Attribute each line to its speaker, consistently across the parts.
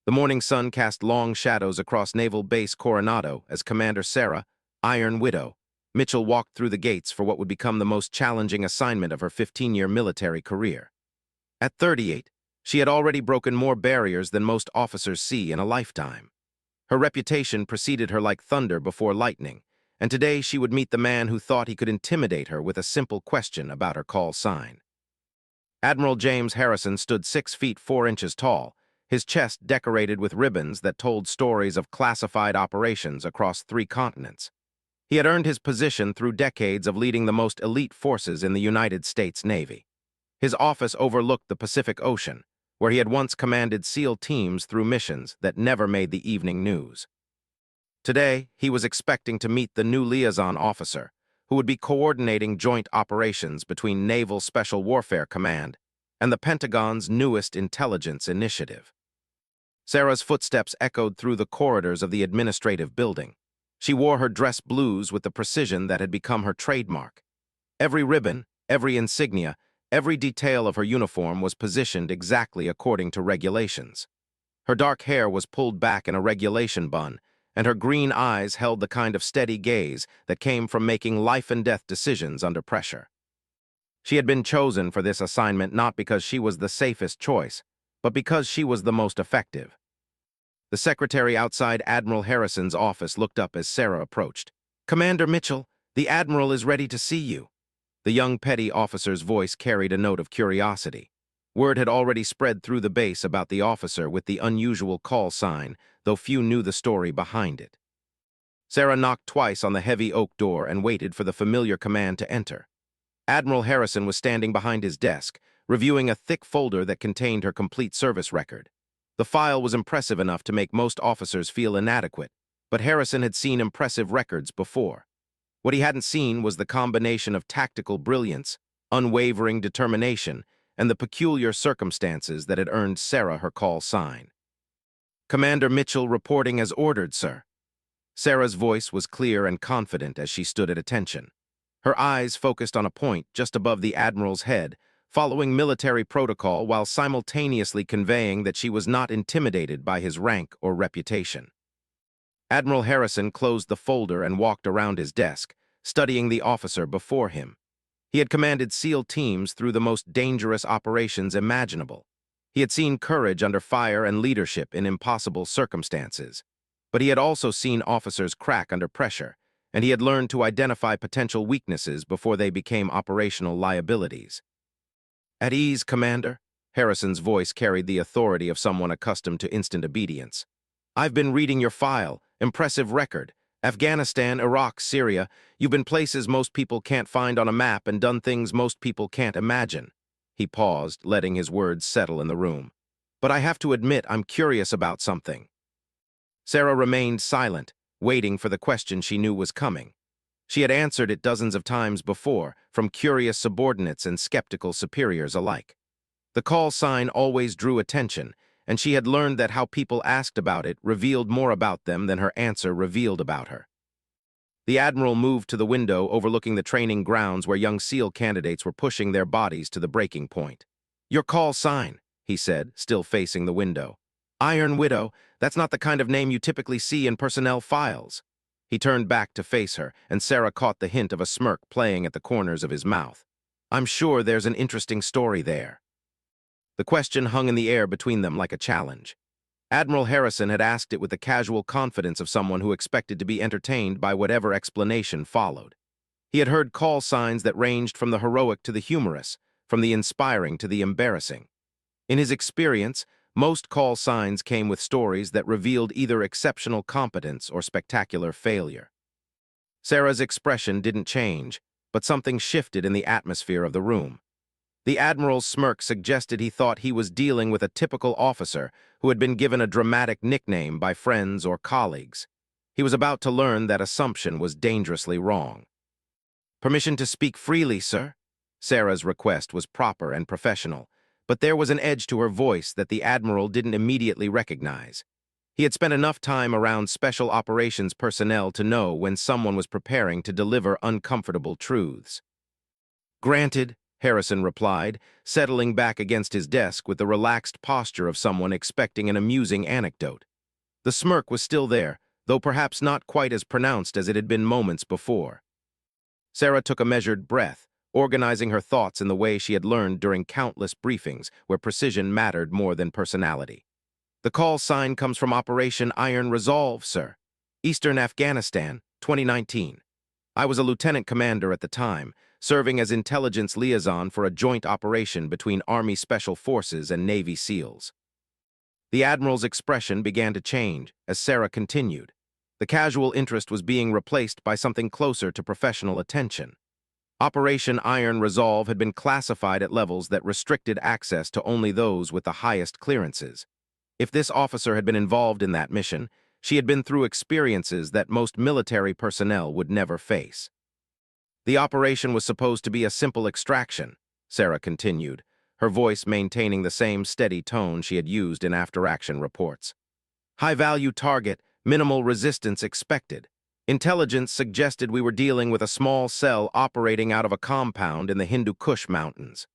Speaker 1: The morning sun cast long shadows across Naval Base Coronado as Commander Sarah, Iron Widow, Mitchell walked through the gates for what would become the most challenging assignment of her 15-year military career. At 38, she had already broken more barriers than most officers see in a lifetime. Her reputation preceded her like thunder before lightning, and today she would meet the man who thought he could intimidate her with a simple question about her call sign. Admiral James Harrison stood 6 feet 4 inches tall, his chest decorated with ribbons that told stories of classified operations across 3 continents. He had earned his position through decades of leading the most elite forces in the United States Navy. His office overlooked the Pacific Ocean, where he had once commanded SEAL teams through missions that never made the evening news. Today, he was expecting to meet the new liaison officer, who would be coordinating joint operations between Naval Special Warfare Command and the Pentagon's newest intelligence initiative. Sarah's footsteps echoed through the corridors of the administrative building. She wore her dress blues with the precision that had become her trademark. Every ribbon, every insignia, every detail of her uniform was positioned exactly according to regulations. Her dark hair was pulled back in a regulation bun, and her green eyes held the kind of steady gaze that came from making life-and-death decisions under pressure. She had been chosen for this assignment not because she was the safest choice, but because she was the most effective. The secretary outside Admiral Harrison's office looked up as Sarah approached. "Commander Mitchell, the Admiral is ready to see you." The young petty officer's voice carried a note of curiosity. Word had already spread through the base about the officer with the unusual call sign, though few knew the story behind it. Sarah knocked twice on the heavy oak door and waited for the familiar command to enter. Admiral Harrison was standing behind his desk, reviewing a thick folder that contained her complete service record. The file was impressive enough to make most officers feel inadequate, but Harrison had seen impressive records before. What he hadn't seen was the combination of tactical brilliance, unwavering determination, and the peculiar circumstances that had earned Sarah her call sign. "Commander Mitchell reporting as ordered, sir." Sarah's voice was clear and confident as she stood at attention. Her eyes focused on a point just above the Admiral's head, following military protocol while simultaneously conveying that she was not intimidated by his rank or reputation. Admiral Harrison closed the folder and walked around his desk, studying the officer before him. He had commanded SEAL teams through the most dangerous operations imaginable. He had seen courage under fire and leadership in impossible circumstances. But he had also seen officers crack under pressure, and he had learned to identify potential weaknesses before they became operational liabilities. "At ease, Commander." Harrison's voice carried the authority of someone accustomed to instant obedience. "I've been reading your file. Impressive record. Afghanistan, Iraq, Syria. You've been places most people can't find on a map and done things most people can't imagine." He paused, letting his words settle in the room. "But I have to admit I'm curious about something." Sarah remained silent, waiting for the question she knew was coming. She had answered it dozens of times before, from curious subordinates and skeptical superiors alike. The call sign always drew attention, and she had learned that how people asked about it revealed more about them than her answer revealed about her. The Admiral moved to the window overlooking the training grounds where young SEAL candidates were pushing their bodies to the breaking point. "Your call sign," he said, still facing the window. "Iron Widow, that's not the kind of name you typically see in personnel files." He turned back to face her, and Sarah caught the hint of a smirk playing at the corners of his mouth. "I'm sure there's an interesting story there." The question hung in the air between them like a challenge. Admiral Harrison had asked it with the casual confidence of someone who expected to be entertained by whatever explanation followed. He had heard call signs that ranged from the heroic to the humorous, from the inspiring to the embarrassing. In his experience, most call signs came with stories that revealed either exceptional competence or spectacular failure. Sarah's expression didn't change, but something shifted in the atmosphere of the room. The Admiral's smirk suggested he thought he was dealing with a typical officer who had been given a dramatic nickname by friends or colleagues. He was about to learn that assumption was dangerously wrong. "Permission to speak freely, sir?" Sarah's request was proper and professional, but there was an edge to her voice that the Admiral didn't immediately recognize. He had spent enough time around special operations personnel to know when someone was preparing to deliver uncomfortable truths. "Granted," Harrison replied, settling back against his desk with the relaxed posture of someone expecting an amusing anecdote. The smirk was still there, though perhaps not quite as pronounced as it had been moments before. Sarah took a measured breath, organizing her thoughts in the way she had learned during countless briefings where precision mattered more than personality. The call sign comes from Operation Iron Resolve, sir. Eastern Afghanistan, 2019. I was a lieutenant commander at the time, serving as intelligence liaison for a joint operation between Army Special Forces and Navy SEALs. The Admiral's expression began to change as Sarah continued. The casual interest was being replaced by something closer to professional attention. Operation Iron Resolve had been classified at levels that restricted access to only those with the highest clearances. If this officer had been involved in that mission, she had been through experiences that most military personnel would never face. The operation was supposed to be a simple extraction, Sarah continued, her voice maintaining the same steady tone she had used in after-action reports. High-value target, minimal resistance expected. Intelligence suggested we were dealing with a small cell operating out of a compound in the Hindu Kush Mountains.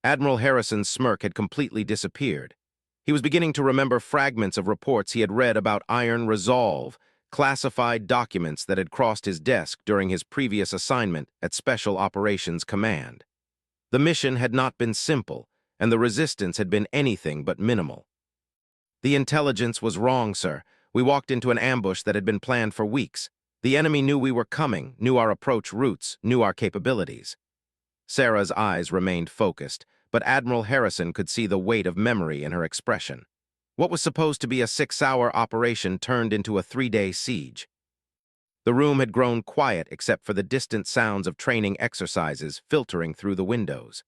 Speaker 1: Admiral Harrison's smirk had completely disappeared. He was beginning to remember fragments of reports he had read about Iron Resolve, classified documents that had crossed his desk during his previous assignment at Special Operations Command. The mission had not been simple, and the resistance had been anything but minimal. The intelligence was wrong, sir. We walked into an ambush that had been planned for weeks. The enemy knew we were coming, knew our approach routes, knew our capabilities. Sarah's eyes remained focused, but Admiral Harrison could see the weight of memory in her expression. What was supposed to be a 6-hour operation turned into a 3-day siege. The room had grown quiet except for the distant sounds of training exercises filtering through the windows.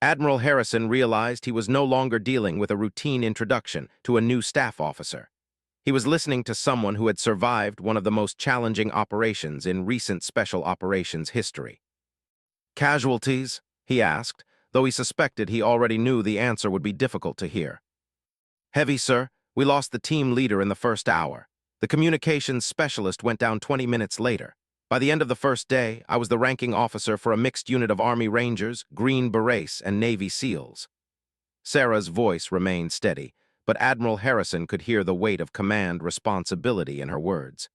Speaker 1: Admiral Harrison realized he was no longer dealing with a routine introduction to a new staff officer. He was listening to someone who had survived one of the most challenging operations in recent special operations history. Casualties? He asked, though he suspected he already knew the answer would be difficult to hear. Heavy, sir. We lost the team leader in the first hour. The communications specialist went down 20 minutes later. By the end of the first day, I was the ranking officer for a mixed unit of Army Rangers, Green Berets, and Navy SEALs. Sarah's voice remained steady, but Admiral Harrison could hear the weight of command responsibility in her words.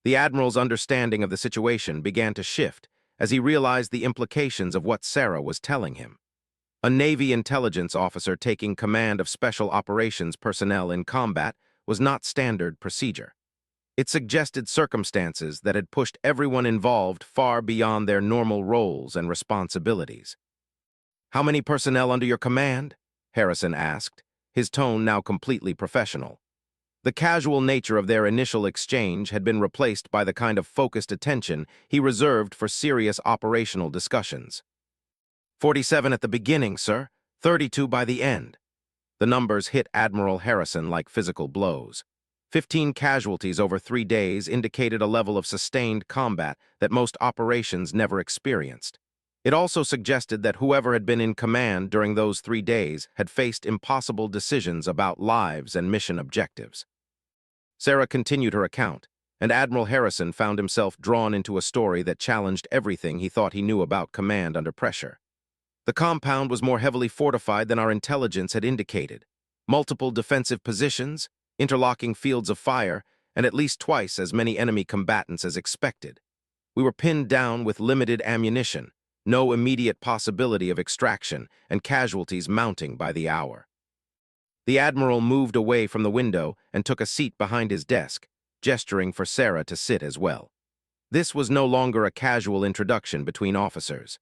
Speaker 1: The Admiral's understanding of the situation began to shift as he realized the implications of what Sarah was telling him. A Navy intelligence officer taking command of special operations personnel in combat was not standard procedure. It suggested circumstances that had pushed everyone involved far beyond their normal roles and responsibilities. "How many personnel under your command?" Harrison asked, his tone now completely professional. The casual nature of their initial exchange had been replaced by the kind of focused attention he reserved for serious operational discussions. 47 at the beginning, sir. 32 by the end. The numbers hit Admiral Harrison like physical blows. 15 casualties over 3 days indicated a level of sustained combat that most operations never experienced. It also suggested that whoever had been in command during those 3 days had faced impossible decisions about lives and mission objectives. Sarah continued her account, and Admiral Harrison found himself drawn into a story that challenged everything he thought he knew about command under pressure. The compound was more heavily fortified than our intelligence had indicated. Multiple defensive positions, interlocking fields of fire, and at least twice as many enemy combatants as expected. We were pinned down with limited ammunition, no immediate possibility of extraction, and casualties mounting by the hour. The Admiral moved away from the window and took a seat behind his desk, gesturing for Sarah to sit as well. This was no longer a casual introduction between officers.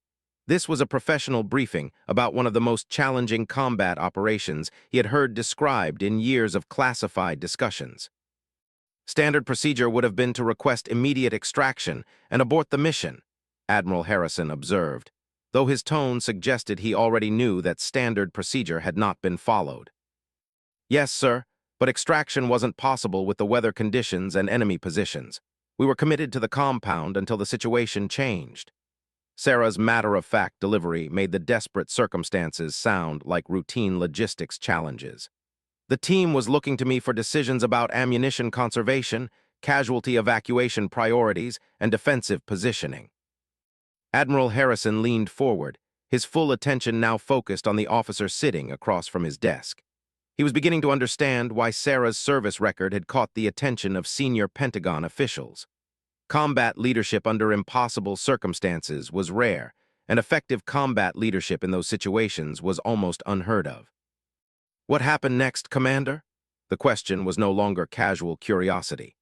Speaker 1: This was a professional briefing about one of the most challenging combat operations he had heard described in years of classified discussions. Standard procedure would have been to request immediate extraction and abort the mission, Admiral Harrison observed, though his tone suggested he already knew that standard procedure had not been followed. Yes, sir, but extraction wasn't possible with the weather conditions and enemy positions. We were committed to the compound until the situation changed. Sarah's matter-of-fact delivery made the desperate circumstances sound like routine logistics challenges. The team was looking to me for decisions about ammunition conservation, casualty evacuation priorities, and defensive positioning. Admiral Harrison leaned forward, his full attention now focused on the officer sitting across from his desk. He was beginning to understand why Sarah's service record had caught the attention of senior Pentagon officials. Combat leadership under impossible circumstances was rare, and effective combat leadership in those situations was almost unheard of. What happened next, Commander? The question was no longer casual curiosity.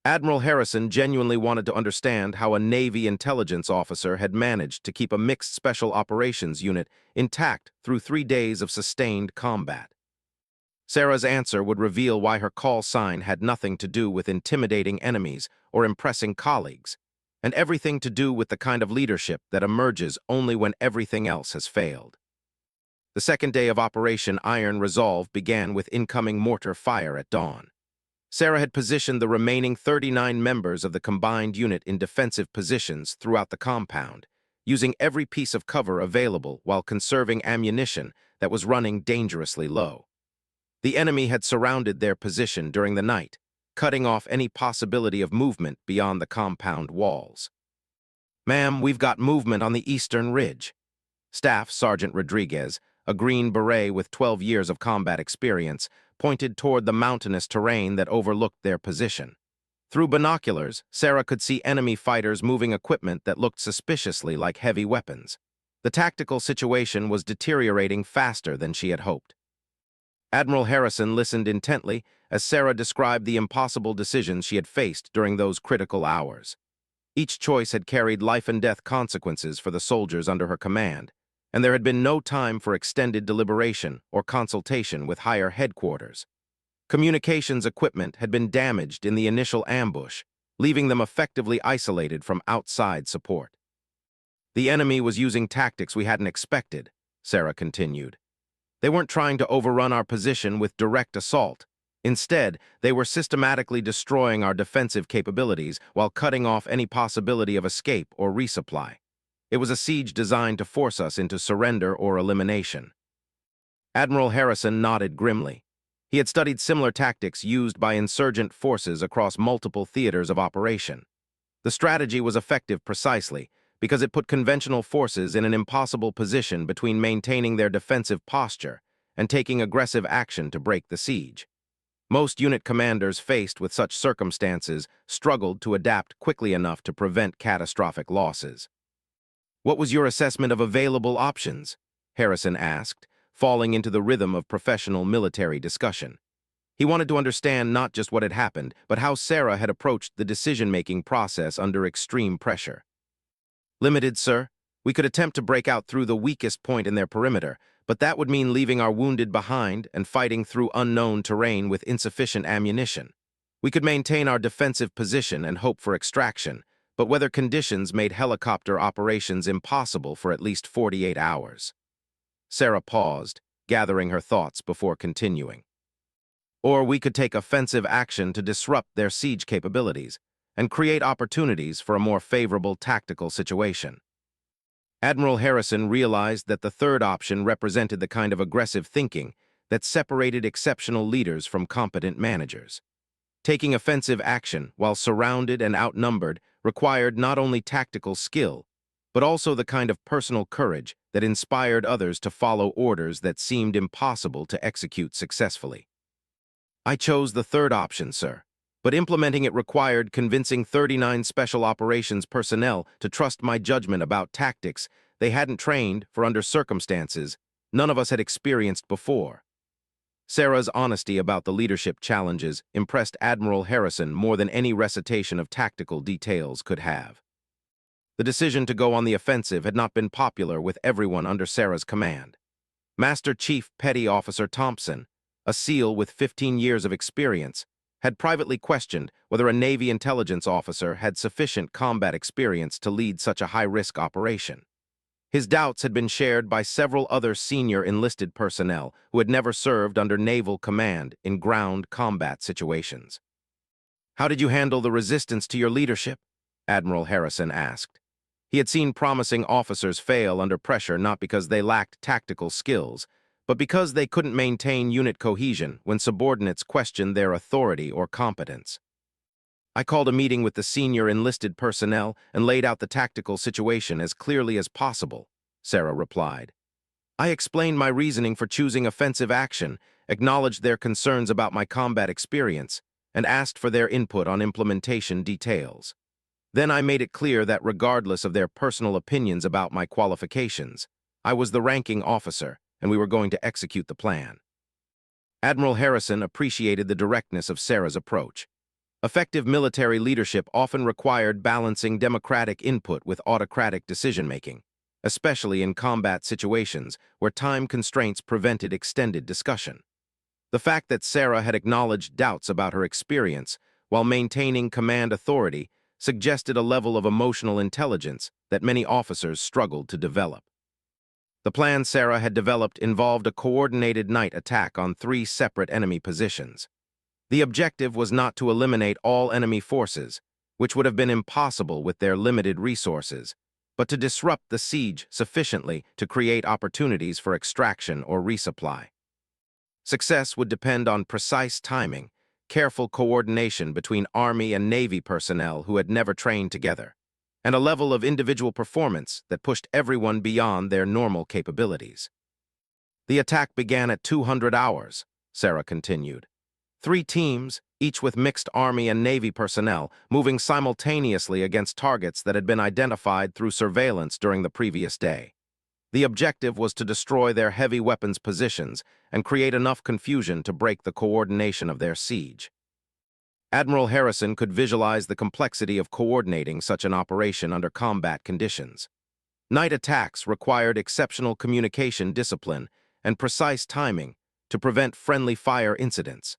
Speaker 1: Admiral Harrison genuinely wanted to understand how a Navy intelligence officer had managed to keep a mixed special operations unit intact through 3 days of sustained combat. Sarah's answer would reveal why her call sign had nothing to do with intimidating enemies or impressing colleagues, and everything to do with the kind of leadership that emerges only when everything else has failed. The second day of Operation Iron Resolve began with incoming mortar fire at dawn. Sarah had positioned the remaining 39 members of the combined unit in defensive positions throughout the compound, using every piece of cover available while conserving ammunition that was running dangerously low. The enemy had surrounded their position during the night, cutting off any possibility of movement beyond the compound walls. "Ma'am, we've got movement on the eastern ridge." Staff Sergeant Rodriguez, a Green Beret with 12 years of combat experience, pointed toward the mountainous terrain that overlooked their position. Through binoculars, Sarah could see enemy fighters moving equipment that looked suspiciously like heavy weapons. The tactical situation was deteriorating faster than she had hoped. Admiral Harrison listened intently as Sarah described the impossible decisions she had faced during those critical hours. Each choice had carried life-and-death consequences for the soldiers under her command, and there had been no time for extended deliberation or consultation with higher headquarters. Communications equipment had been damaged in the initial ambush, leaving them effectively isolated from outside support. "The enemy was using tactics we hadn't expected," Sarah continued. "They weren't trying to overrun our position with direct assault. Instead, they were systematically destroying our defensive capabilities while cutting off any possibility of escape or resupply. It was a siege designed to force us into surrender or elimination." Admiral Harrison nodded grimly. He had studied similar tactics used by insurgent forces across multiple theaters of operation. The strategy was effective precisely because it put conventional forces in an impossible position between maintaining their defensive posture and taking aggressive action to break the siege. Most unit commanders faced with such circumstances struggled to adapt quickly enough to prevent catastrophic losses. "What was your assessment of available options?" Harrison asked, falling into the rhythm of professional military discussion. He wanted to understand not just what had happened, but how Sarah had approached the decision-making process under extreme pressure. "Limited, sir. We could attempt to break out through the weakest point in their perimeter, but that would mean leaving our wounded behind and fighting through unknown terrain with insufficient ammunition. We could maintain our defensive position and hope for extraction, but weather conditions made helicopter operations impossible for at least 48 hours. Sarah paused, gathering her thoughts before continuing. "Or we could take offensive action to disrupt their siege capabilities and create opportunities for a more favorable tactical situation." Admiral Harrison realized that the third option represented the kind of aggressive thinking that separated exceptional leaders from competent managers. Taking offensive action while surrounded and outnumbered required not only tactical skill, but also the kind of personal courage that inspired others to follow orders that seemed impossible to execute successfully. "I chose the third option, sir, but implementing it required convincing 39 Special Operations personnel to trust my judgment about tactics they hadn't trained for under circumstances none of us had experienced before." Sarah's honesty about the leadership challenges impressed Admiral Harrison more than any recitation of tactical details could have. The decision to go on the offensive had not been popular with everyone under Sarah's command. Master Chief Petty Officer Thompson, a SEAL with 15 years of experience, had privately questioned whether a Navy intelligence officer had sufficient combat experience to lead such a high-risk operation. His doubts had been shared by several other senior enlisted personnel who had never served under naval command in ground combat situations. "How did you handle the resistance to your leadership?" Admiral Harrison asked. He had seen promising officers fail under pressure not because they lacked tactical skills, but because they couldn't maintain unit cohesion when subordinates questioned their authority or competence. "I called a meeting with the senior enlisted personnel and laid out the tactical situation as clearly as possible," Sarah replied. I explained my reasoning for choosing offensive action, acknowledged their concerns about my combat experience, and asked for their input on implementation details. Then I made it clear that regardless of their personal opinions about my qualifications, I was the ranking officer, and we were going to execute the plan. Admiral Harrison appreciated the directness of Sarah's approach. Effective military leadership often required balancing democratic input with autocratic decision-making, especially in combat situations where time constraints prevented extended discussion. The fact that Sarah had acknowledged doubts about her experience while maintaining command authority suggested a level of emotional intelligence that many officers struggled to develop. The plan Sarah had developed involved a coordinated night attack on 3 separate enemy positions. The objective was not to eliminate all enemy forces, which would have been impossible with their limited resources, but to disrupt the siege sufficiently to create opportunities for extraction or resupply. Success would depend on precise timing, careful coordination between Army and Navy personnel who had never trained together, and a level of individual performance that pushed everyone beyond their normal capabilities. The attack began at 200 hours, Sarah continued. 3 teams, each with mixed Army and Navy personnel, moving simultaneously against targets that had been identified through surveillance during the previous day. The objective was to destroy their heavy weapons positions and create enough confusion to break the coordination of their siege. Admiral Harrison could visualize the complexity of coordinating such an operation under combat conditions. Night attacks required exceptional communication discipline and precise timing to prevent friendly fire incidents.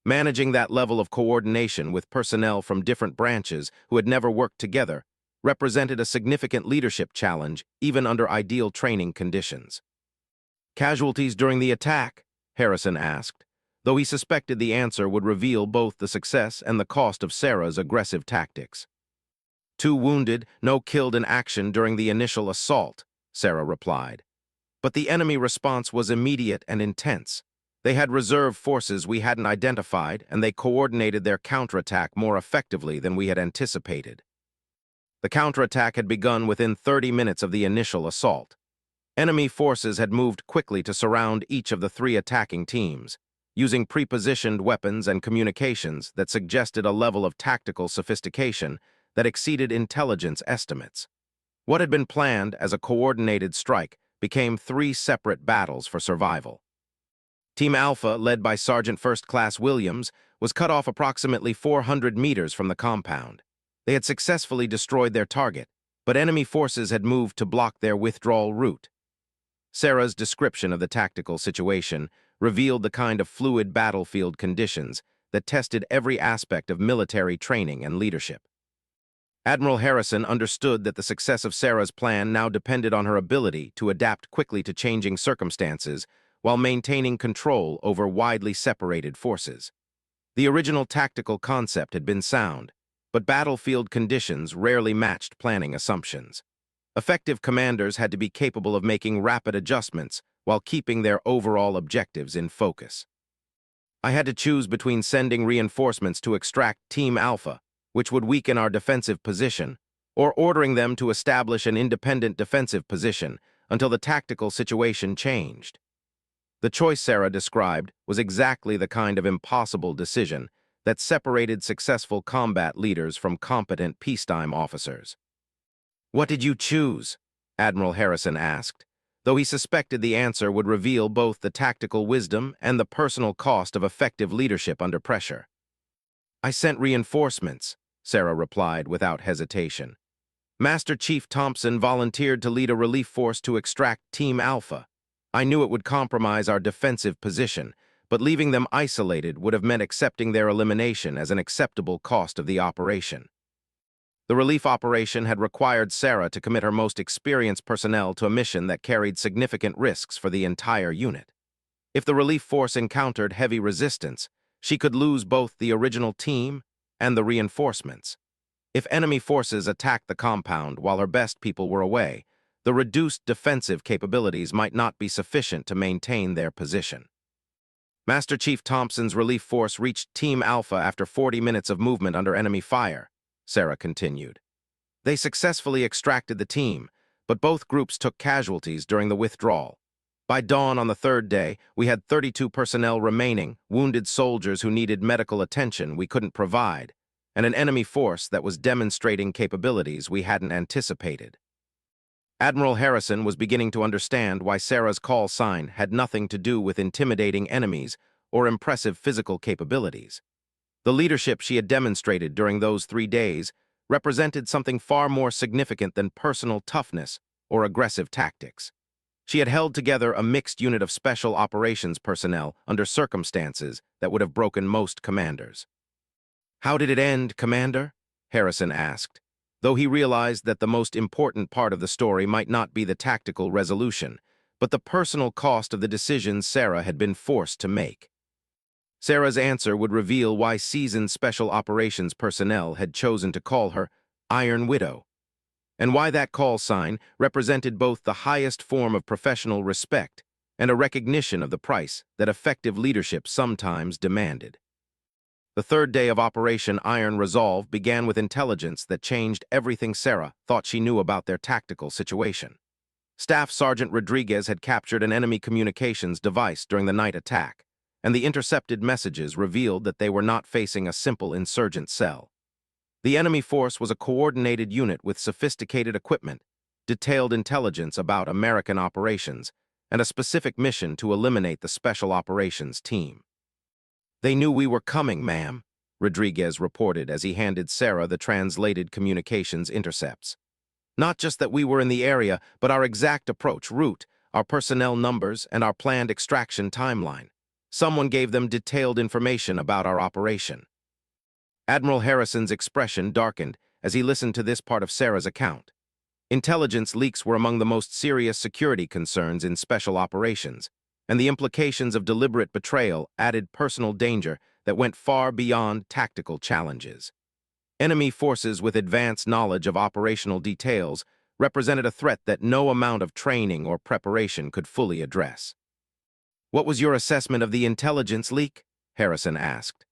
Speaker 1: Managing that level of coordination with personnel from different branches who had never worked together represented a significant leadership challenge even under ideal training conditions. Casualties during the attack? Harrison asked, though he suspected the answer would reveal both the success and the cost of Sarah's aggressive tactics. 2 wounded, no killed in action during the initial assault, Sarah replied. But the enemy response was immediate and intense. They had reserve forces we hadn't identified, and they coordinated their counterattack more effectively than we had anticipated. The counterattack had begun within 30 minutes of the initial assault. Enemy forces had moved quickly to surround each of the 3 attacking teams, using pre-positioned weapons and communications that suggested a level of tactical sophistication that exceeded intelligence estimates. What had been planned as a coordinated strike became 3 separate battles for survival. Team Alpha, led by Sergeant First Class Williams, was cut off approximately 400 meters from the compound. They had successfully destroyed their target, but enemy forces had moved to block their withdrawal route. Sarah's description of the tactical situation revealed the kind of fluid battlefield conditions that tested every aspect of military training and leadership. Admiral Harrison understood that the success of Sarah's plan now depended on her ability to adapt quickly to changing circumstances while maintaining control over widely separated forces. The original tactical concept had been sound, but battlefield conditions rarely matched planning assumptions. Effective commanders had to be capable of making rapid adjustments while keeping their overall objectives in focus. I had to choose between sending reinforcements to extract Team Alpha, which would weaken our defensive position, or ordering them to establish an independent defensive position until the tactical situation changed. The choice Sarah described was exactly the kind of impossible decision that separated successful combat leaders from competent peacetime officers. "What did you choose?" Admiral Harrison asked, though he suspected the answer would reveal both the tactical wisdom and the personal cost of effective leadership under pressure. "I sent reinforcements," Sarah replied without hesitation. "Master Chief Thompson volunteered to lead a relief force to extract Team Alpha. I knew it would compromise our defensive position, but leaving them isolated would have meant accepting their elimination as an acceptable cost of the operation." The relief operation had required Sarah to commit her most experienced personnel to a mission that carried significant risks for the entire unit. If the relief force encountered heavy resistance, she could lose both the original team and the reinforcements. If enemy forces attacked the compound while her best people were away, the reduced defensive capabilities might not be sufficient to maintain their position. Master Chief Thompson's relief force reached Team Alpha after 40 minutes of movement under enemy fire, Sarah continued. They successfully extracted the team, but both groups took casualties during the withdrawal. By dawn on the third day, we had 32 personnel remaining, wounded soldiers who needed medical attention we couldn't provide, and an enemy force that was demonstrating capabilities we hadn't anticipated. Admiral Harrison was beginning to understand why Sarah's call sign had nothing to do with intimidating enemies or impressive physical capabilities. The leadership she had demonstrated during those 3 days represented something far more significant than personal toughness or aggressive tactics. She had held together a mixed unit of special operations personnel under circumstances that would have broken most commanders. "How did it end, Commander?" Harrison asked, though he realized that the most important part of the story might not be the tactical resolution, but the personal cost of the decisions Sarah had been forced to make. Sarah's answer would reveal why seasoned special operations personnel had chosen to call her Iron Widow, and why that call sign represented both the highest form of professional respect and a recognition of the price that effective leadership sometimes demanded. The third day of Operation Iron Resolve began with intelligence that changed everything Sarah thought she knew about their tactical situation. Staff Sergeant Rodriguez had captured an enemy communications device during the night attack, and the intercepted messages revealed that they were not facing a simple insurgent cell. The enemy force was a coordinated unit with sophisticated equipment, detailed intelligence about American operations, and a specific mission to eliminate the Special Operations Team. "They knew we were coming, ma'am," Rodriguez reported as he handed Sarah the translated communications intercepts. "Not just that we were in the area, but our exact approach route, our personnel numbers, and our planned extraction timeline. Someone gave them detailed information about our operation." Admiral Harrison's expression darkened as he listened to this part of Sarah's account. Intelligence leaks were among the most serious security concerns in special operations, and the implications of deliberate betrayal added personal danger that went far beyond tactical challenges. Enemy forces with advanced knowledge of operational details represented a threat that no amount of training or preparation could fully address. "What was your assessment of the intelligence leak?" Harrison asked.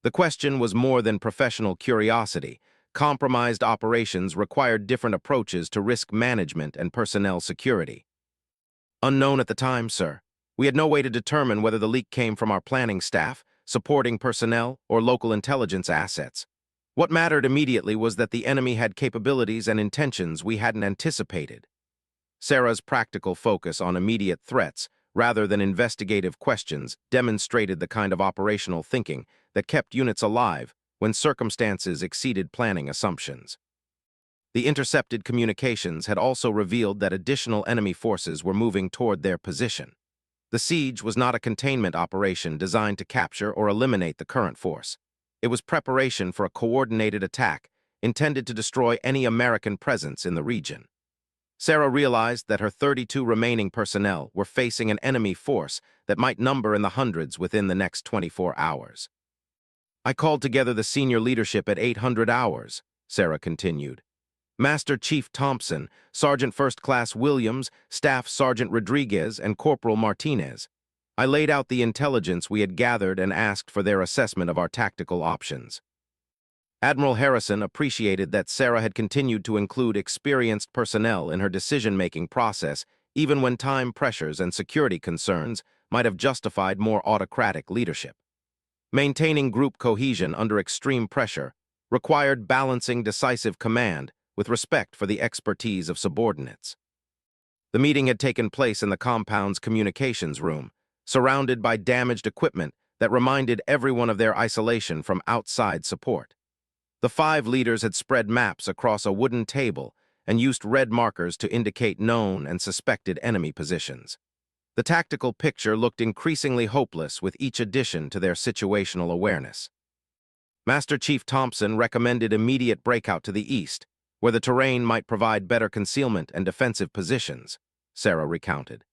Speaker 1: The question was more than professional curiosity. Compromised operations required different approaches to risk management and personnel security. "Unknown at the time, sir. We had no way to determine whether the leak came from our planning staff, supporting personnel, or local intelligence assets. What mattered immediately was that the enemy had capabilities and intentions we hadn't anticipated." Sarah's practical focus on immediate threats, rather than investigative questions, demonstrated the kind of operational thinking that kept units alive when circumstances exceeded planning assumptions. The intercepted communications had also revealed that additional enemy forces were moving toward their position. The siege was not a containment operation designed to capture or eliminate the current force. It was preparation for a coordinated attack intended to destroy any American presence in the region. Sarah realized that her 32 remaining personnel were facing an enemy force that might number in the hundreds within the next 24 hours. "I called together the senior leadership at 800 hours, Sarah continued. Master Chief Thompson, Sergeant First Class Williams, Staff Sergeant Rodriguez, and Corporal Martinez. I laid out the intelligence we had gathered and asked for their assessment of our tactical options." Admiral Harrison appreciated that Sarah had continued to include experienced personnel in her decision-making process, even when time pressures and security concerns might have justified more autocratic leadership. Maintaining group cohesion under extreme pressure required balancing decisive command with respect for the expertise of subordinates. The meeting had taken place in the compound's communications room, surrounded by damaged equipment that reminded everyone of their isolation from outside support. The 5 leaders had spread maps across a wooden table and used red markers to indicate known and suspected enemy positions. The tactical picture looked increasingly hopeless with each addition to their situational awareness. Master Chief Thompson recommended immediate breakout to the east, where the terrain might provide better concealment and defensive positions, Sarah recounted.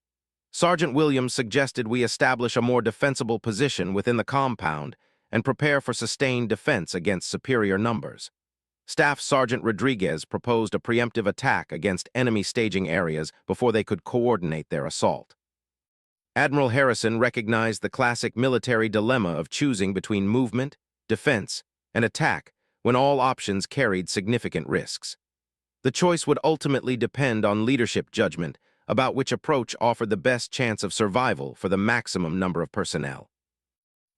Speaker 1: Sergeant Williams suggested we establish a more defensible position within the compound and prepare for sustained defense against superior numbers. Staff Sergeant Rodriguez proposed a preemptive attack against enemy staging areas before they could coordinate their assault. Admiral Harrison recognized the classic military dilemma of choosing between movement, defense, and attack when all options carried significant risks. The choice would ultimately depend on leadership judgment about which approach offered the best chance of survival for the maximum number of personnel.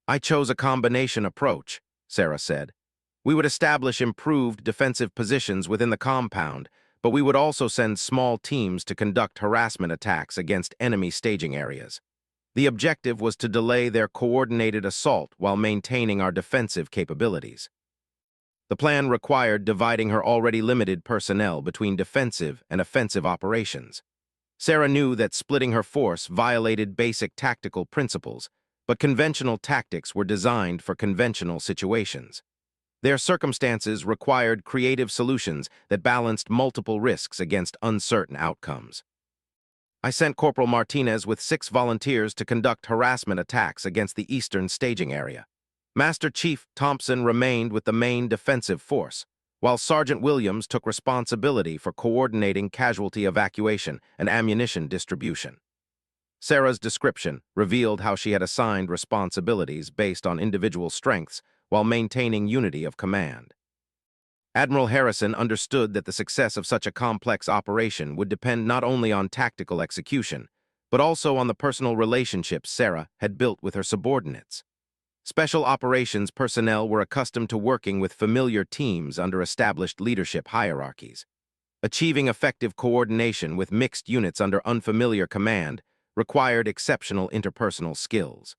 Speaker 1: I chose a combination approach, Sarah said. We would establish improved defensive positions within the compound, but we would also send small teams to conduct harassment attacks against enemy staging areas. The objective was to delay their coordinated assault while maintaining our defensive capabilities. The plan required dividing her already limited personnel between defensive and offensive operations. Sarah knew that splitting her force violated basic tactical principles, but conventional tactics were designed for conventional situations. Their circumstances required creative solutions that balanced multiple risks against uncertain outcomes. I sent Corporal Martinez with 6 volunteers to conduct harassment attacks against the eastern staging area. Master Chief Thompson remained with the main defensive force, while Sergeant Williams took responsibility for coordinating casualty evacuation and ammunition distribution. Sarah's description revealed how she had assigned responsibilities based on individual strengths while maintaining unity of command. Admiral Harrison understood that the success of such a complex operation would depend not only on tactical execution, but also on the personal relationships Sarah had built with her subordinates. Special operations personnel were accustomed to working with familiar teams under established leadership hierarchies. Achieving effective coordination with mixed units under unfamiliar command required exceptional interpersonal skills.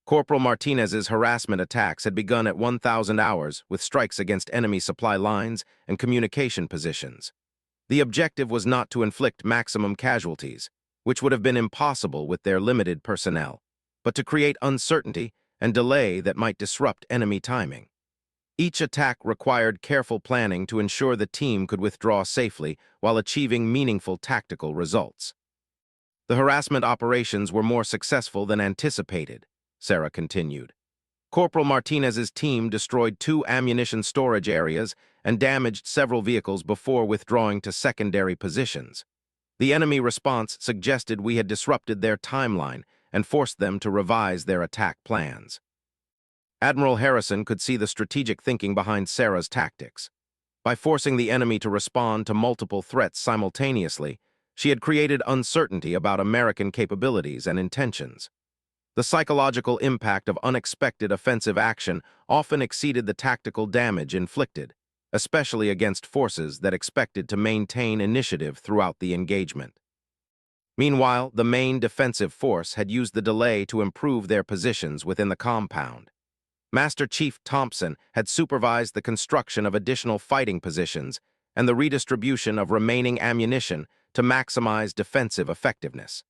Speaker 1: Corporal Martinez's harassment attacks had begun at 1,000 hours with strikes against enemy supply lines and communication positions. The objective was not to inflict maximum casualties, which would have been impossible with their limited personnel, but to create uncertainty and delay that might disrupt enemy timing. Each attack required careful planning to ensure the team could withdraw safely while achieving meaningful tactical results. The harassment operations were more successful than anticipated, Sarah continued. Corporal Martinez's team destroyed 2 ammunition storage areas and damaged several vehicles before withdrawing to secondary positions. The enemy response suggested we had disrupted their timeline and forced them to revise their attack plans. Admiral Harrison could see the strategic thinking behind Sarah's tactics. By forcing the enemy to respond to multiple threats simultaneously, she had created uncertainty about American capabilities and intentions. The psychological impact of unexpected offensive action often exceeded the tactical damage inflicted, especially against forces that expected to maintain initiative throughout the engagement. Meanwhile, the main defensive force had used the delay to improve their positions within the compound. Master Chief Thompson had supervised the construction of additional fighting positions and the redistribution of remaining ammunition to maximize defensive effectiveness.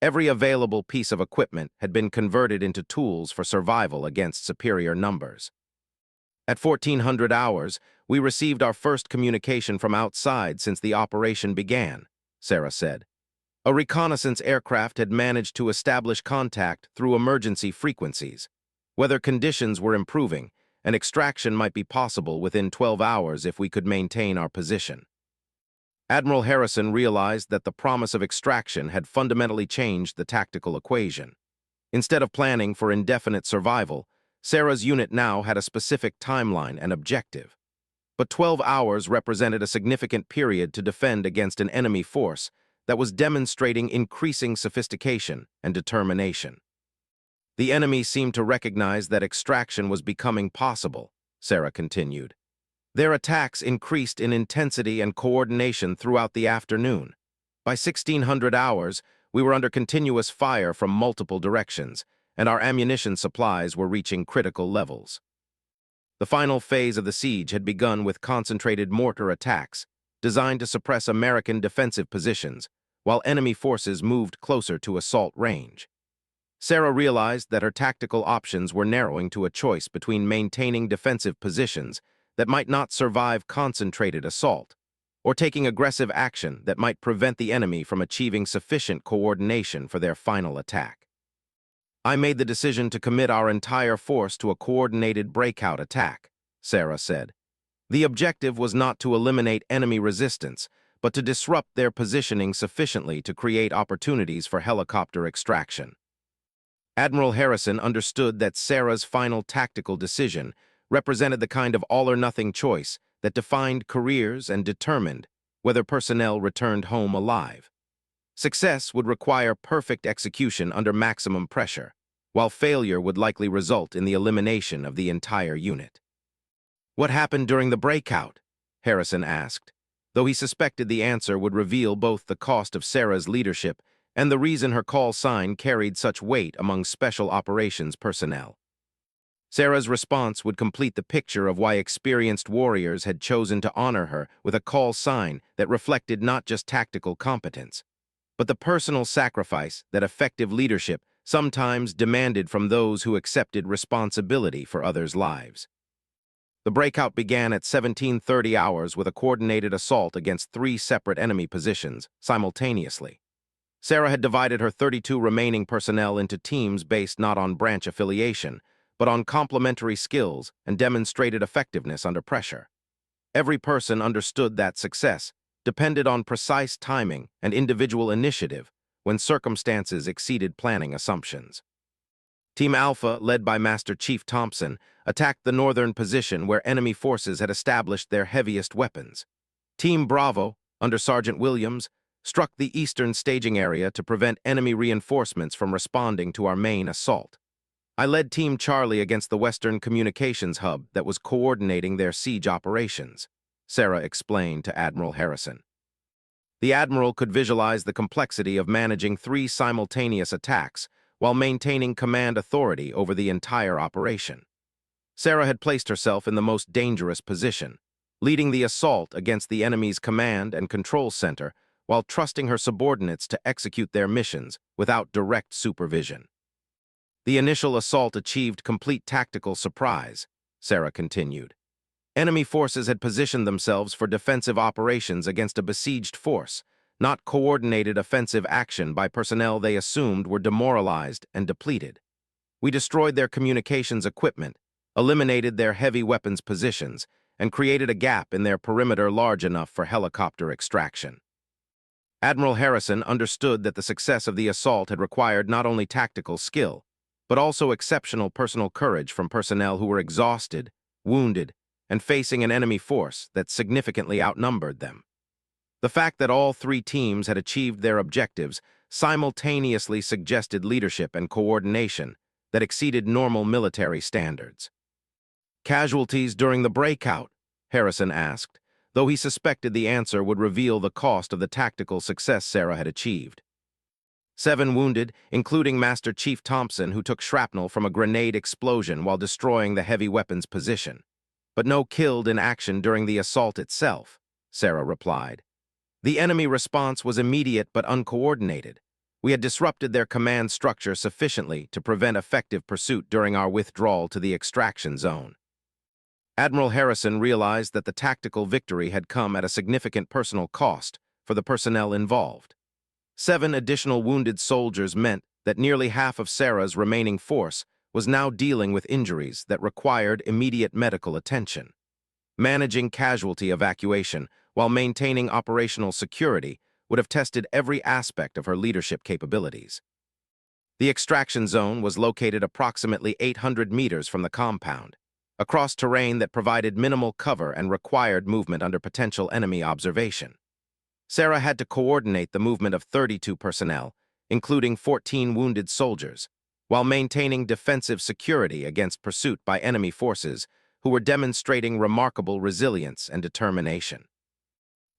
Speaker 1: Every available piece of equipment had been converted into tools for survival against superior numbers. At 1400 hours, we received our first communication from outside since the operation began, Sarah said. A reconnaissance aircraft had managed to establish contact through emergency frequencies. Weather conditions were improving, and extraction might be possible within 12 hours if we could maintain our position. Admiral Harrison realized that the promise of extraction had fundamentally changed the tactical equation. Instead of planning for indefinite survival, Sarah's unit now had a specific timeline and objective. But 12 hours represented a significant period to defend against an enemy force that was demonstrating increasing sophistication and determination. The enemy seemed to recognize that extraction was becoming possible, Sarah continued. Their attacks increased in intensity and coordination throughout the afternoon. By 1600 hours, we were under continuous fire from multiple directions, and our ammunition supplies were reaching critical levels. The final phase of the siege had begun with concentrated mortar attacks, designed to suppress American defensive positions, while enemy forces moved closer to assault range. Sarah realized that her tactical options were narrowing to a choice between maintaining defensive positions that might not survive concentrated assault, or taking aggressive action that might prevent the enemy from achieving sufficient coordination for their final attack. I made the decision to commit our entire force to a coordinated breakout attack, Sarah said. The objective was not to eliminate enemy resistance, but to disrupt their positioning sufficiently to create opportunities for helicopter extraction. Admiral Harrison understood that Sarah's final tactical decision represented the kind of all-or-nothing choice that defined careers and determined whether personnel returned home alive. Success would require perfect execution under maximum pressure, while failure would likely result in the elimination of the entire unit. "What happened during the breakout?" Harrison asked, though he suspected the answer would reveal both the cost of Sarah's leadership and the reason her call sign carried such weight among special operations personnel. Sarah's response would complete the picture of why experienced warriors had chosen to honor her with a call sign that reflected not just tactical competence, but the personal sacrifice that effective leadership sometimes demanded from those who accepted responsibility for others' lives. The breakout began at 17:30 hours with a coordinated assault against 3 separate enemy positions simultaneously. Sarah had divided her 32 remaining personnel into teams based not on branch affiliation, but on complementary skills and demonstrated effectiveness under pressure. Every person understood that success depended on precise timing and individual initiative when circumstances exceeded planning assumptions. Team Alpha, led by Master Chief Thompson, attacked the northern position where enemy forces had established their heaviest weapons. Team Bravo, under Sergeant Williams, struck the eastern staging area to prevent enemy reinforcements from responding to our main assault. I led Team Charlie against the western communications hub that was coordinating their siege operations, Sarah explained to Admiral Harrison. The Admiral could visualize the complexity of managing 3 simultaneous attacks while maintaining command authority over the entire operation. Sarah had placed herself in the most dangerous position, leading the assault against the enemy's command and control center while trusting her subordinates to execute their missions without direct supervision. The initial assault achieved complete tactical surprise, Sarah continued. Enemy forces had positioned themselves for defensive operations against a besieged force, not coordinated offensive action by personnel they assumed were demoralized and depleted. We destroyed their communications equipment, eliminated their heavy weapons positions, and created a gap in their perimeter large enough for helicopter extraction. Admiral Harrison understood that the success of the assault had required not only tactical skill, but also exceptional personal courage from personnel who were exhausted, wounded, and facing an enemy force that significantly outnumbered them. The fact that all 3 teams had achieved their objectives simultaneously suggested leadership and coordination that exceeded normal military standards. "Casualties during the breakout?" Harrison asked, though he suspected the answer would reveal the cost of the tactical success Sarah had achieved. 7 wounded, including Master Chief Thompson, who took shrapnel from a grenade explosion while destroying the heavy weapons position. But no killed in action during the assault itself, Sarah replied. The enemy response was immediate but uncoordinated. We had disrupted their command structure sufficiently to prevent effective pursuit during our withdrawal to the extraction zone. Admiral Harrison realized that the tactical victory had come at a significant personal cost for the personnel involved. 7 additional wounded soldiers meant that nearly half of Sarah's remaining force was now dealing with injuries that required immediate medical attention. Managing casualty evacuation while maintaining operational security would have tested every aspect of her leadership capabilities. The extraction zone was located approximately 800 meters from the compound, across terrain that provided minimal cover and required movement under potential enemy observation. Sarah had to coordinate the movement of 32 personnel, including 14 wounded soldiers, while maintaining defensive security against pursuit by enemy forces who were demonstrating remarkable resilience and determination.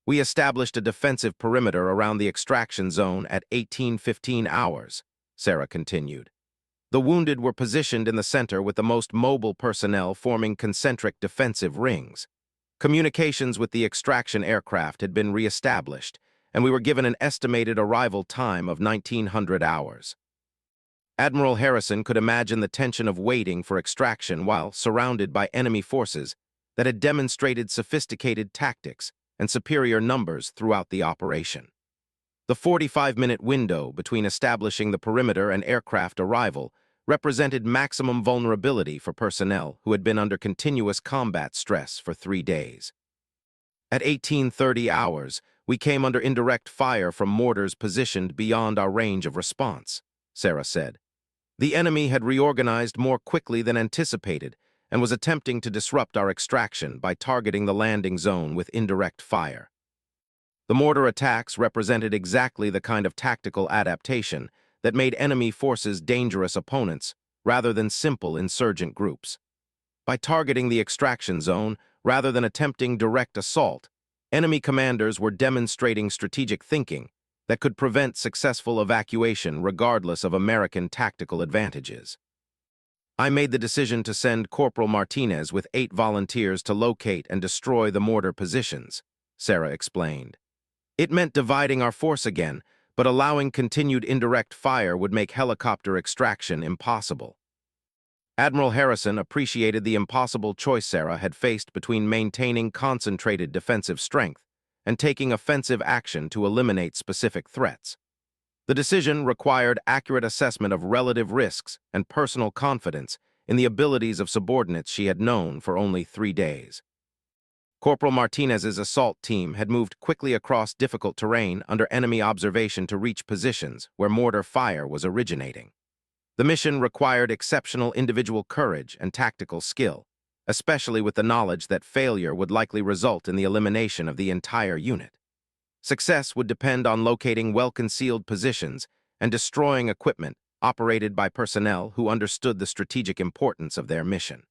Speaker 1: We established a defensive perimeter around the extraction zone at 18:15 hours, Sarah continued. The wounded were positioned in the center with the most mobile personnel forming concentric defensive rings. Communications with the extraction aircraft had been re-established, and we were given an estimated arrival time of 1900 hours. Admiral Harrison could imagine the tension of waiting for extraction while surrounded by enemy forces that had demonstrated sophisticated tactics and superior numbers throughout the operation. The 45-minute window between establishing the perimeter and aircraft arrival represented maximum vulnerability for personnel who had been under continuous combat stress for 3 days. At 18:30 hours, we came under indirect fire from mortars positioned beyond our range of response, Sarah said. The enemy had reorganized more quickly than anticipated, and was attempting to disrupt our extraction by targeting the landing zone with indirect fire. The mortar attacks represented exactly the kind of tactical adaptation that made enemy forces dangerous opponents rather than simple insurgent groups. By targeting the extraction zone rather than attempting direct assault, enemy commanders were demonstrating strategic thinking that could prevent successful evacuation regardless of American tactical advantages. I made the decision to send Corporal Martinez with 8 volunteers to locate and destroy the mortar positions, Sarah explained. It meant dividing our force again, but allowing continued indirect fire would make helicopter extraction impossible. Admiral Harrison appreciated the impossible choice Sarah had faced between maintaining concentrated defensive strength and taking offensive action to eliminate specific threats. The decision required accurate assessment of relative risks and personal confidence in the abilities of subordinates she had known for only 3 days. Corporal Martinez's assault team had moved quickly across difficult terrain under enemy observation to reach positions where mortar fire was originating. The mission required exceptional individual courage and tactical skill, especially with the knowledge that failure would likely result in the elimination of the entire unit. Success would depend on locating well-concealed positions and destroying equipment operated by personnel who understood the strategic importance of their mission.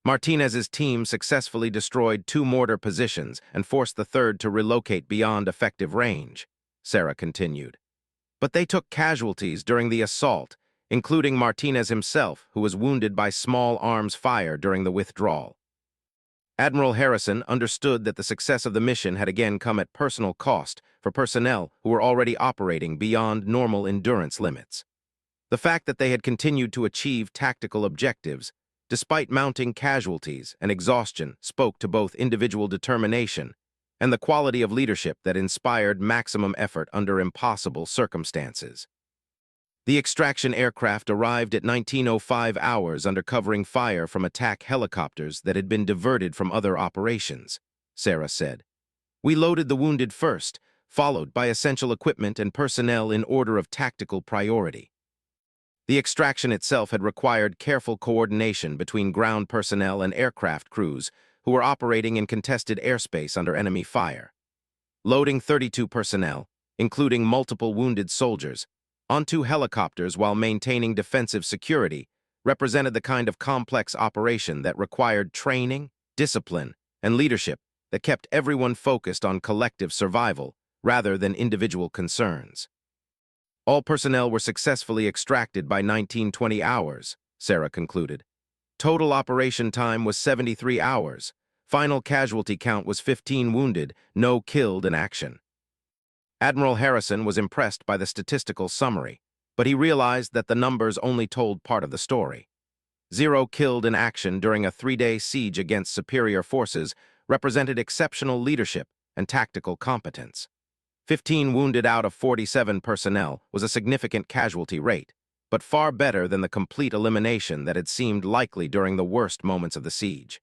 Speaker 1: Martinez's team successfully destroyed 2 mortar positions and forced the third to relocate beyond effective range, Sarah continued. But they took casualties during the assault, including Martinez himself, who was wounded by small arms fire during the withdrawal. Admiral Harrison understood that the success of the mission had again come at personal cost for personnel who were already operating beyond normal endurance limits. The fact that they had continued to achieve tactical objectives despite mounting casualties and exhaustion spoke to both individual determination and the quality of leadership that inspired maximum effort under impossible circumstances. The extraction aircraft arrived at 19:05 hours under covering fire from attack helicopters that had been diverted from other operations, Sarah said. We loaded the wounded first, followed by essential equipment and personnel in order of tactical priority. The extraction itself had required careful coordination between ground personnel and aircraft crews who were operating in contested airspace under enemy fire. Loading 32 personnel, including multiple wounded soldiers, onto helicopters while maintaining defensive security represented the kind of complex operation that required training, discipline, and leadership that kept everyone focused on collective survival rather than individual concerns. All personnel were successfully extracted by 19:20 hours, Sarah concluded. Total operation time was 73 hours. Final casualty count was 15 wounded, no killed in action. Admiral Harrison was impressed by the statistical summary, but he realized that the numbers only told part of the story. 0 killed in action during a 3-day siege against superior forces represented exceptional leadership and tactical competence. 15 wounded out of 47 personnel was a significant casualty rate, but far better than the complete elimination that had seemed likely during the worst moments of the siege.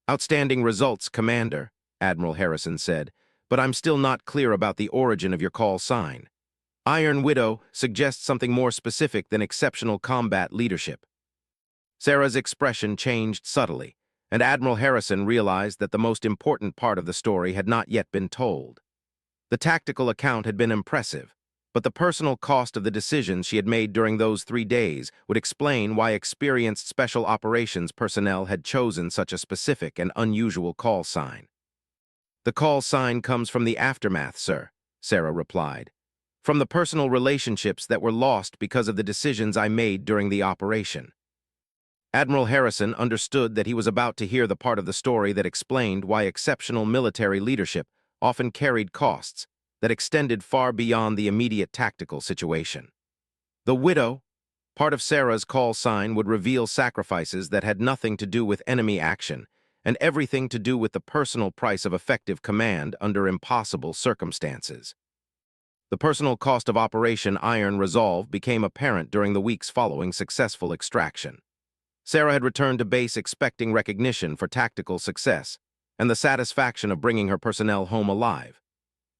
Speaker 1: Outstanding results, Commander, Admiral Harrison said, but I'm still not clear about the origin of your call sign. Iron Widow suggests something more specific than exceptional combat leadership. Sarah's expression changed subtly, and Admiral Harrison realized that the most important part of the story had not yet been told. The tactical account had been impressive, but the personal cost of the decisions she had made during those 3 days would explain why experienced special operations personnel had chosen such a specific and unusual call sign. The call sign comes from the aftermath, sir, Sarah replied. From the personal relationships that were lost because of the decisions I made during the operation. Admiral Harrison understood that he was about to hear the part of the story that explained why exceptional military leadership often carried costs that extended far beyond the immediate tactical situation. The widow, part of Sarah's call sign, would reveal sacrifices that had nothing to do with enemy action and everything to do with the personal price of effective command under impossible circumstances. The personal cost of Operation Iron Resolve became apparent during the weeks following successful extraction. Sarah had returned to base expecting recognition for tactical success and the satisfaction of bringing her personnel home alive.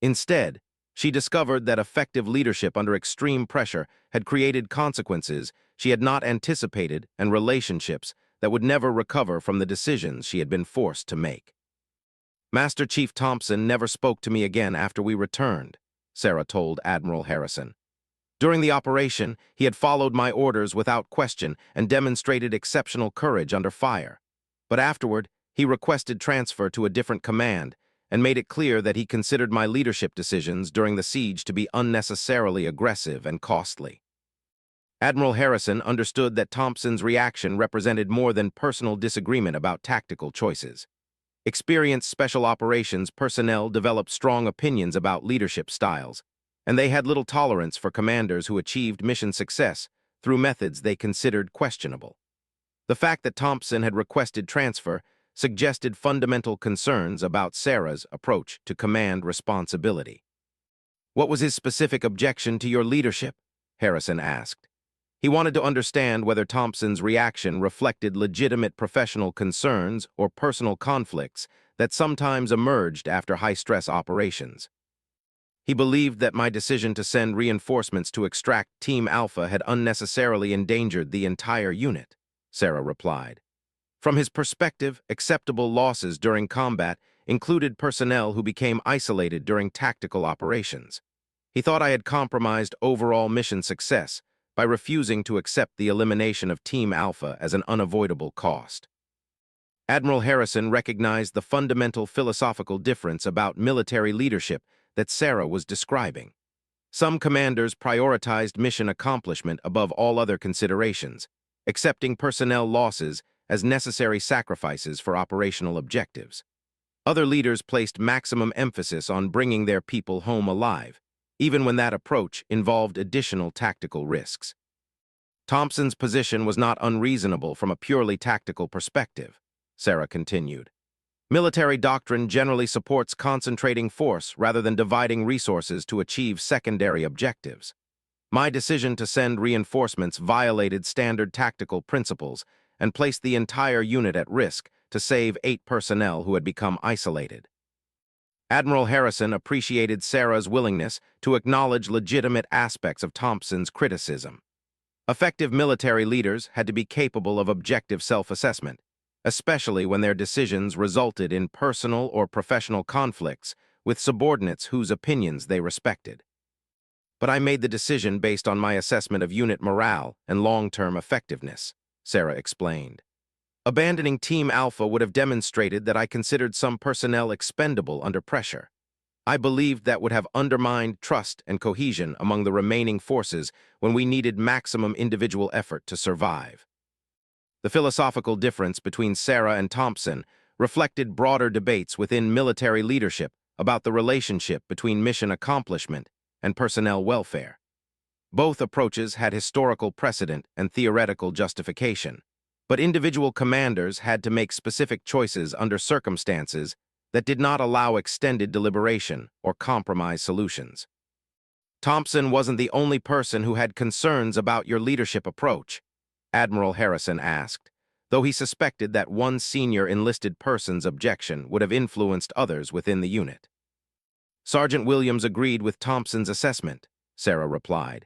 Speaker 1: Instead, she discovered that effective leadership under extreme pressure had created consequences she had not anticipated and relationships that would never recover from the decisions she had been forced to make. Master Chief Thompson never spoke to me again after we returned, Sarah told Admiral Harrison. During the operation, he had followed my orders without question and demonstrated exceptional courage under fire. But afterward, he requested transfer to a different command and made it clear that he considered my leadership decisions during the siege to be unnecessarily aggressive and costly. Admiral Harrison understood that Thompson's reaction represented more than personal disagreement about tactical choices. Experienced special operations personnel developed strong opinions about leadership styles, and they had little tolerance for commanders who achieved mission success through methods they considered questionable. The fact that Thompson had requested transfer suggested fundamental concerns about Sarah's approach to command responsibility. "What was his specific objection to your leadership?" Harrison asked. He wanted to understand whether Thompson's reaction reflected legitimate professional concerns or personal conflicts that sometimes emerged after high-stress operations. He believed that my decision to send reinforcements to extract Team Alpha had unnecessarily endangered the entire unit, Sarah replied. From his perspective, acceptable losses during combat included personnel who became isolated during tactical operations. He thought I had compromised overall mission success by refusing to accept the elimination of Team Alpha as an unavoidable cost. Admiral Harrison recognized the fundamental philosophical difference about military leadership that Sarah was describing. Some commanders prioritized mission accomplishment above all other considerations, accepting personnel losses as necessary sacrifices for operational objectives. Other leaders placed maximum emphasis on bringing their people home alive, even when that approach involved additional tactical risks. Thompson's position was not unreasonable from a purely tactical perspective, Sarah continued. Military doctrine generally supports concentrating force rather than dividing resources to achieve secondary objectives. My decision to send reinforcements violated standard tactical principles and placed the entire unit at risk to save 8 personnel who had become isolated. Admiral Harrison appreciated Sarah's willingness to acknowledge legitimate aspects of Thompson's criticism. Effective military leaders had to be capable of objective self-assessment, especially when their decisions resulted in personal or professional conflicts with subordinates whose opinions they respected. But I made the decision based on my assessment of unit morale and long-term effectiveness, Sarah explained. Abandoning Team Alpha would have demonstrated that I considered some personnel expendable under pressure. I believed that would have undermined trust and cohesion among the remaining forces when we needed maximum individual effort to survive. The philosophical difference between Sarah and Thompson reflected broader debates within military leadership about the relationship between mission accomplishment and personnel welfare. Both approaches had historical precedent and theoretical justification, but individual commanders had to make specific choices under circumstances that did not allow extended deliberation or compromise solutions. Thompson wasn't the only person who had concerns about your leadership approach, Admiral Harrison asked, though he suspected that one senior enlisted person's objection would have influenced others within the unit. Sergeant Williams agreed with Thompson's assessment, Sarah replied.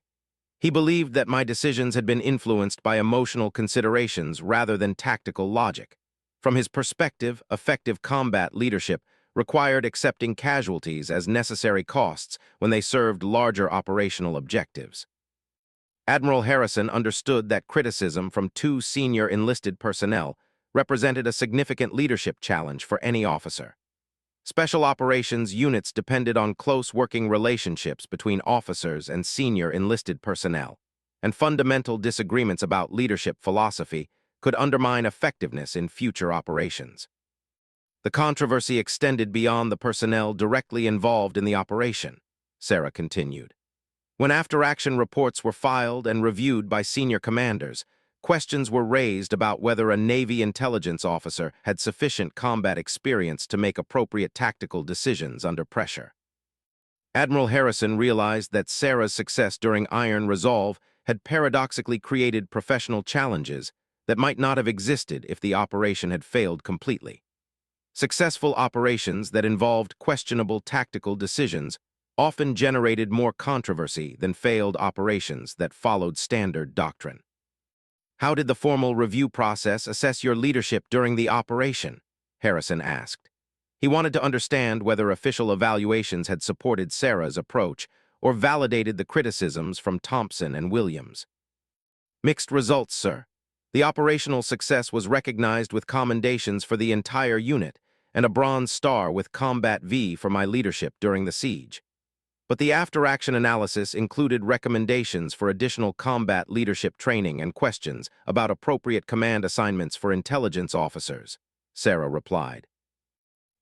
Speaker 1: He believed that my decisions had been influenced by emotional considerations rather than tactical logic. From his perspective, effective combat leadership required accepting casualties as necessary costs when they served larger operational objectives. Admiral Harrison understood that criticism from 2 senior enlisted personnel represented a significant leadership challenge for any officer. Special operations units depended on close working relationships between officers and senior enlisted personnel, and fundamental disagreements about leadership philosophy could undermine effectiveness in future operations. The controversy extended beyond the personnel directly involved in the operation, Sarah continued. When after-action reports were filed and reviewed by senior commanders, questions were raised about whether a Navy intelligence officer had sufficient combat experience to make appropriate tactical decisions under pressure. Admiral Harrison realized that Sarah's success during Iron Resolve had paradoxically created professional challenges that might not have existed if the operation had failed completely. Successful operations that involved questionable tactical decisions often generated more controversy than failed operations that followed standard doctrine. How did the formal review process assess your leadership during the operation? Harrison asked. He wanted to understand whether official evaluations had supported Sarah's approach or validated the criticisms from Thompson and Williams. Mixed results, sir. The operational success was recognized with commendations for the entire unit and a Bronze Star with Combat V for my leadership during the siege. But the after-action analysis included recommendations for additional combat leadership training and questions about appropriate command assignments for intelligence officers, Sarah replied.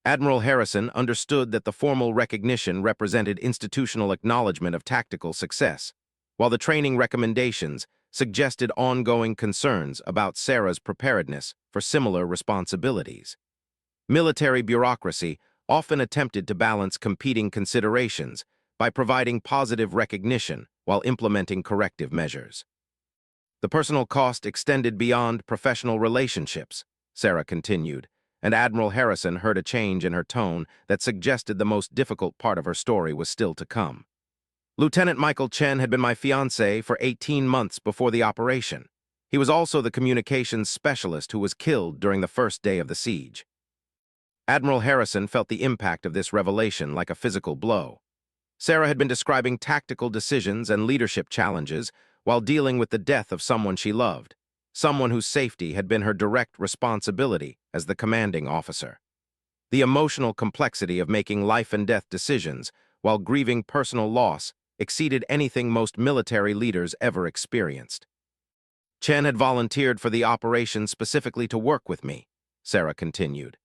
Speaker 1: Admiral Harrison understood that the formal recognition represented institutional acknowledgement of tactical success, while the training recommendations suggested ongoing concerns about Sarah's preparedness for similar responsibilities. Military bureaucracy often attempted to balance competing considerations by providing positive recognition while implementing corrective measures. The personal cost extended beyond professional relationships, Sarah continued, and Admiral Harrison heard a change in her tone that suggested the most difficult part of her story was still to come. Lieutenant Michael Chen had been my fiancé for 18 months before the operation. He was also the communications specialist who was killed during the first day of the siege. Admiral Harrison felt the impact of this revelation like a physical blow. Sarah had been describing tactical decisions and leadership challenges while dealing with the death of someone she loved, someone whose safety had been her direct responsibility as the commanding officer. The emotional complexity of making life-and-death decisions while grieving personal loss exceeded anything most military leaders ever experienced. Chen had volunteered for the operation specifically to work with me, Sarah continued.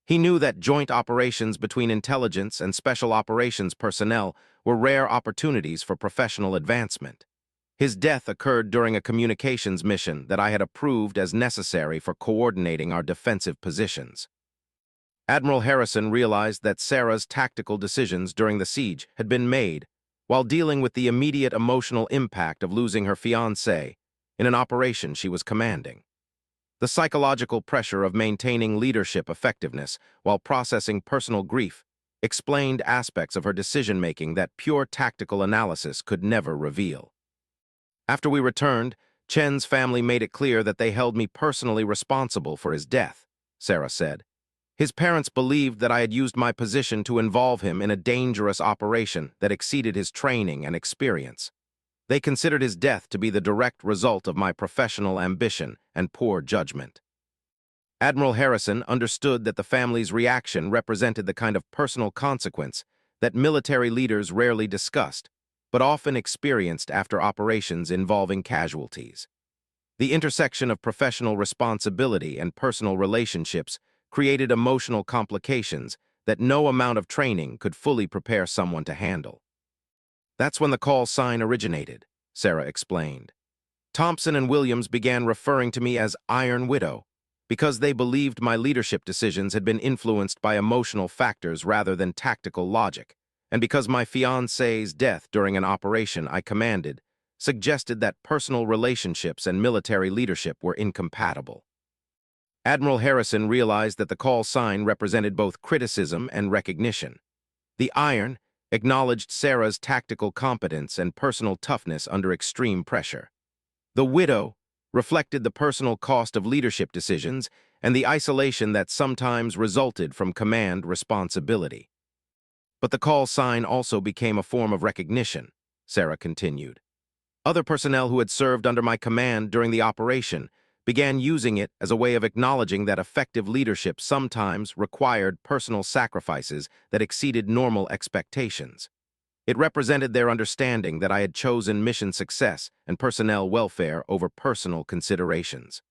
Speaker 1: He knew that joint operations between intelligence and special operations personnel were rare opportunities for professional advancement. His death occurred during a communications mission that I had approved as necessary for coordinating our defensive positions. Admiral Harrison realized that Sarah's tactical decisions during the siege had been made while dealing with the immediate emotional impact of losing her fiancé in an operation she was commanding. The psychological pressure of maintaining leadership effectiveness while processing personal grief explained aspects of her decision-making that pure tactical analysis could never reveal. After we returned, Chen's family made it clear that they held me personally responsible for his death, Sarah said. His parents believed that I had used my position to involve him in a dangerous operation that exceeded his training and experience. They considered his death to be the direct result of my professional ambition and poor judgment. Admiral Harrison understood that the family's reaction represented the kind of personal consequence that military leaders rarely discussed, but often experienced after operations involving casualties. The intersection of professional responsibility and personal relationships created emotional complications that no amount of training could fully prepare someone to handle. That's when the call sign originated, Sarah explained. Thompson and Williams began referring to me as Iron Widow because they believed my leadership decisions had been influenced by emotional factors rather than tactical logic, and because my fiancé's death during an operation I commanded suggested that personal relationships and military leadership were incompatible. Admiral Harrison realized that the call sign represented both criticism and recognition. The iron acknowledged Sarah's tactical competence and personal toughness under extreme pressure. The widow reflected the personal cost of leadership decisions and the isolation that sometimes resulted from command responsibility. But the call sign also became a form of recognition, Sarah continued. Other personnel who had served under my command during the operation began using it as a way of acknowledging that effective leadership sometimes required personal sacrifices that exceeded normal expectations. It represented their understanding that I had chosen mission success and personnel welfare over personal considerations.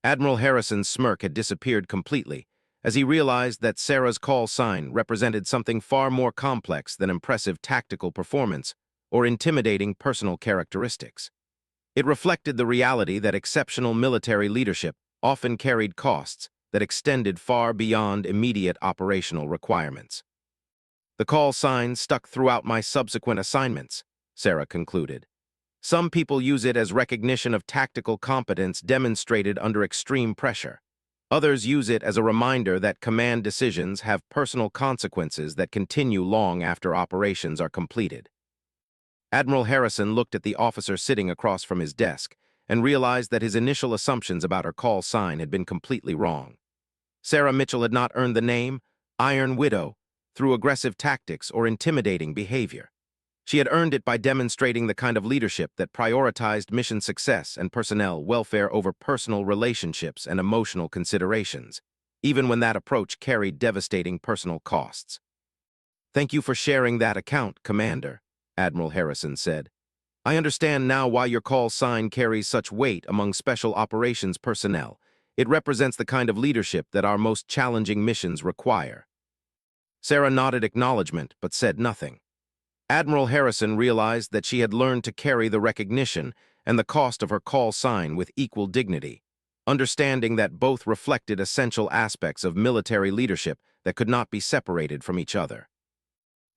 Speaker 1: Admiral Harrison's smirk had disappeared completely as he realized that Sarah's call sign represented something far more complex than impressive tactical performance or intimidating personal characteristics. It reflected the reality that exceptional military leadership often carried costs that extended far beyond immediate operational requirements. The call sign stuck throughout my subsequent assignments, Sarah concluded. Some people use it as recognition of tactical competence demonstrated under extreme pressure. Others use it as a reminder that command decisions have personal consequences that continue long after operations are completed. Admiral Harrison looked at the officer sitting across from his desk, and realized that his initial assumptions about her call sign had been completely wrong. Sarah Mitchell had not earned the name Iron Widow through aggressive tactics or intimidating behavior. She had earned it by demonstrating the kind of leadership that prioritized mission success and personnel welfare over personal relationships and emotional considerations, even when that approach carried devastating personal costs. "Thank you for sharing that account, Commander," Admiral Harrison said. "I understand now why your call sign carries such weight among special operations personnel. It represents the kind of leadership that our most challenging missions require." Sarah nodded acknowledgement but said nothing. Admiral Harrison realized that she had learned to carry the recognition and the cost of her call sign with equal dignity, understanding that both reflected essential aspects of military leadership that could not be separated from each other.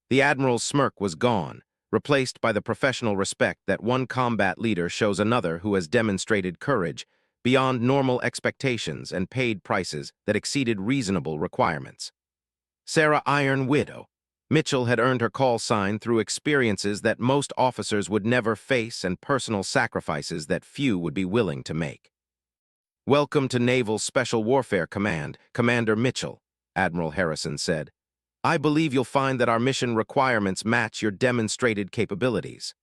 Speaker 1: The Admiral's smirk was gone, replaced by the professional respect that one combat leader shows another who has demonstrated courage beyond normal expectations and paid prices that exceeded reasonable requirements. Sarah Iron Widow Mitchell had earned her call sign through experiences that most officers would never face and personal sacrifices that few would be willing to make. "Welcome to Naval Special Warfare Command, Commander Mitchell," Admiral Harrison said. "I believe you'll find that our mission requirements match your demonstrated capabilities."